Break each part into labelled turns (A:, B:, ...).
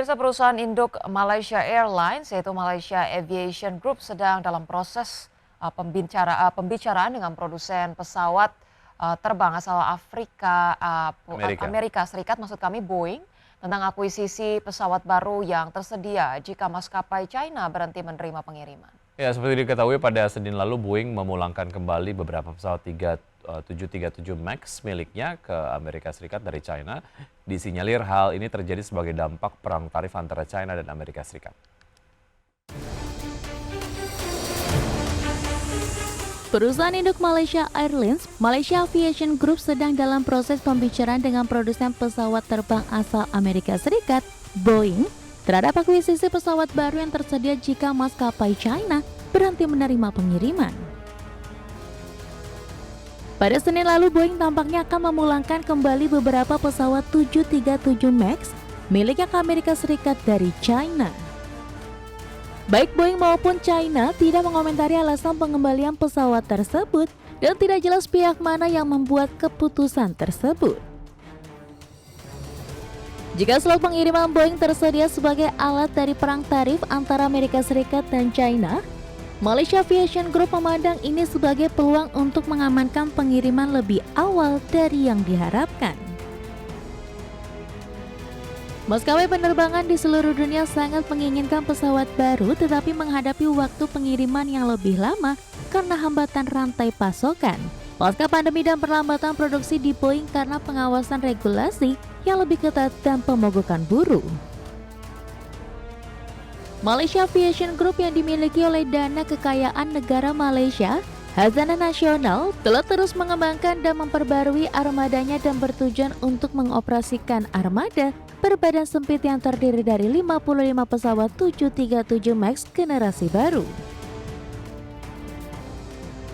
A: Pemirsa, perusahaan induk Malaysia Airlines yaitu Malaysia Aviation Group sedang dalam proses pembicaraan dengan produsen pesawat terbang asal
B: Amerika.
A: Amerika Serikat, maksud kami Boeing, tentang akuisisi pesawat baru yang tersedia jika maskapai China berhenti menerima pengiriman.
B: Ya, seperti diketahui pada Senin lalu Boeing memulangkan kembali beberapa pesawat 737 MAX miliknya ke Amerika Serikat dari China. Disinyalir hal ini terjadi sebagai dampak perang tarif antara China dan Amerika Serikat.
C: Perusahaan induk Malaysia Airlines, Malaysia Aviation Group sedang dalam proses pembicaraan dengan produsen pesawat terbang asal Amerika Serikat, Boeing, terhadap akuisisi pesawat baru yang tersedia jika maskapai China berhenti menerima pengiriman. Pada Senin lalu, Boeing tampaknya akan memulangkan kembali beberapa pesawat 737 MAX miliknya ke Amerika Serikat dari China. Baik Boeing maupun China tidak mengomentari alasan pengembalian pesawat tersebut dan tidak jelas pihak mana yang membuat keputusan tersebut. Jika slot pengiriman Boeing tersedia sebagai alat dari perang tarif antara Amerika Serikat dan China, Malaysia Aviation Group memandang ini sebagai peluang untuk mengamankan pengiriman lebih awal dari yang diharapkan. Maskapai penerbangan di seluruh dunia sangat menginginkan pesawat baru, tetapi menghadapi waktu pengiriman yang lebih lama karena hambatan rantai pasokan. Pasca pandemi dan perlambatan produksi di Boeing karena pengawasan regulasi yang lebih ketat dan pemogokan buruh. Malaysia Aviation Group yang dimiliki oleh Dana Kekayaan Negara Malaysia, Khazanah Nasional, telah terus mengembangkan dan memperbarui armadanya dan bertujuan untuk mengoperasikan armada berbadan sempit yang terdiri dari 55 pesawat 737 MAX generasi baru.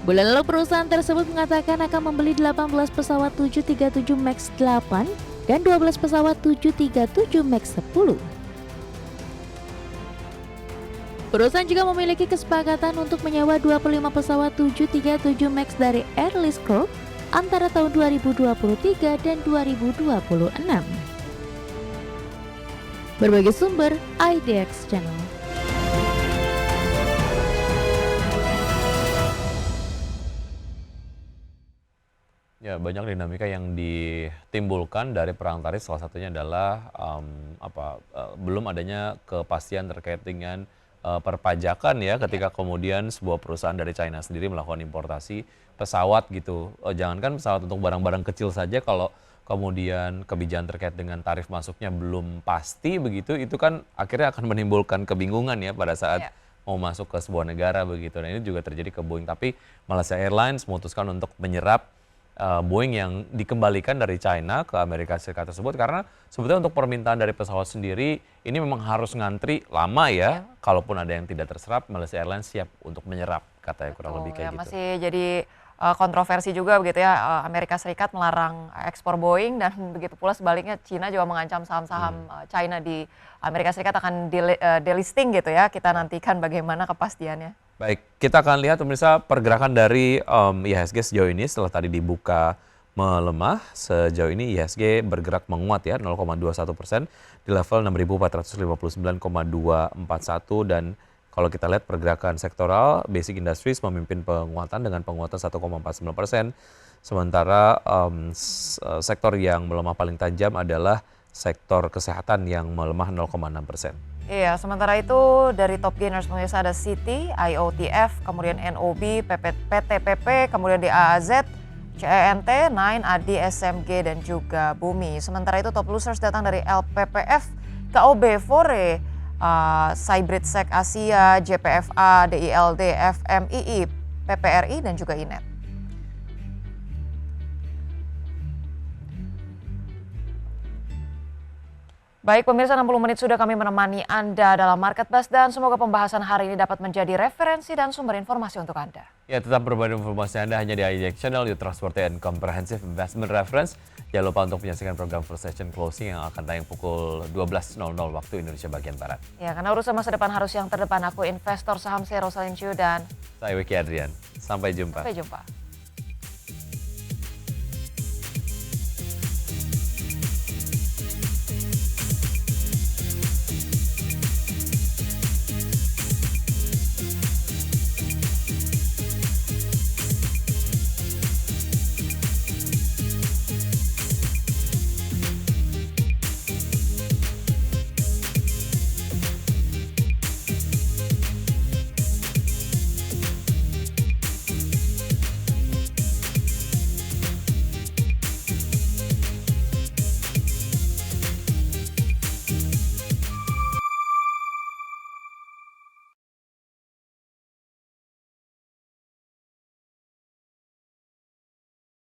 C: Bulan lalu perusahaan tersebut mengatakan akan membeli 18 pesawat 737 MAX 8 dan 12 pesawat 737 MAX 10. Perusahaan juga memiliki kesepakatan untuk menyewa 25 pesawat 737 MAX dari Airlines Group antara tahun 2023 dan 2026. Berbagai sumber, IDX Channel.
B: Ya, banyak dinamika yang ditimbulkan dari perang tarif. Salah satunya adalah belum adanya kepastian terkait dengan perpajakan ya, ketika kemudian sebuah perusahaan dari China sendiri melakukan importasi pesawat gitu. Jangankan pesawat, untuk barang-barang kecil saja kalau kemudian kebijakan terkait dengan tarif masuknya belum pasti begitu, itu kan akhirnya akan menimbulkan kebingungan ya pada saat mau masuk ke sebuah negara begitu. Nah, ini juga terjadi ke Boeing, tapi Malaysia Airlines memutuskan untuk menyerap Boeing yang dikembalikan dari China ke Amerika Serikat tersebut, karena sebetulnya untuk permintaan dari pesawat sendiri ini memang harus ngantri lama ya. Kalaupun ada yang tidak terserap, Malaysia Airlines siap untuk menyerap, katanya kurang lebih kayak gitu.
A: Masih jadi kontroversi juga begitu ya, Amerika Serikat melarang ekspor Boeing dan begitu pula sebaliknya China juga mengancam saham-saham China di Amerika Serikat akan delisting gitu ya. Kita nantikan bagaimana kepastiannya.
B: Baik, kita akan lihat pemirsa pergerakan dari IHSG sejauh ini. Setelah tadi dibuka melemah, sejauh ini IHSG bergerak menguat ya 0,21% di level 6.459,241, dan kalau kita lihat pergerakan sektoral, Basic Industries memimpin penguatan dengan penguatan 1,49%. Sementara sektor yang melemah paling tajam adalah sektor kesehatan yang melemah 0,6%.
A: Iya, sementara itu dari top gainers pemirsa ada Citi, IOTF, kemudian NOB, PTPP, kemudian DAAZ, CENT, Nine, ADI, SMG, dan juga Bumi. Sementara itu top losers datang dari LPPF, KOB, Fore, Cybrid Sek Asia, JPFA, DILD, FMII, PPRI, dan juga INET. Baik pemirsa, 60 menit sudah kami menemani Anda dalam Market Buzz, dan semoga pembahasan hari ini dapat menjadi referensi dan sumber informasi untuk Anda.
B: Ya, tetap berbagi informasi Anda hanya di IDX Channel, your trustworthy and comprehensive investment reference. Jangan lupa untuk menyaksikan program First Session Closing yang akan tayang pukul 12.00 waktu Indonesia bagian Barat.
A: Ya, karena urusan masa depan harus yang terdepan. Aku investor saham Rosalyn Chiu dan
B: saya Wiki Adrian. Sampai jumpa.
A: Sampai jumpa.